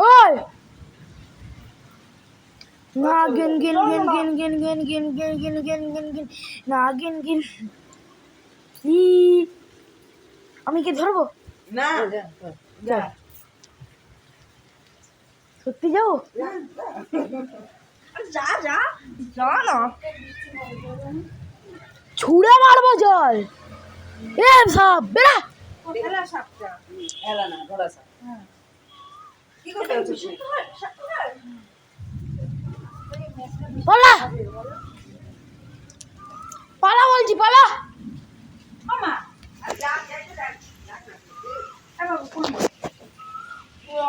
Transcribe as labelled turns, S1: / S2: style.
S1: ওই না গিন গিন গিন গিন গিন গিন গিন গিন গিন গিন গিন গিন না গিন গিন ই আমি কি ধরবো
S2: না
S1: যা সত্যি যাও
S2: যা যা যা না
S1: ছুঁড়ে মারবো জল এ সব বেড়া
S2: এলা সাপটা এলা না ধরা সাপ কি করতে হচ্ছে
S1: পালা পালা বলছি পালা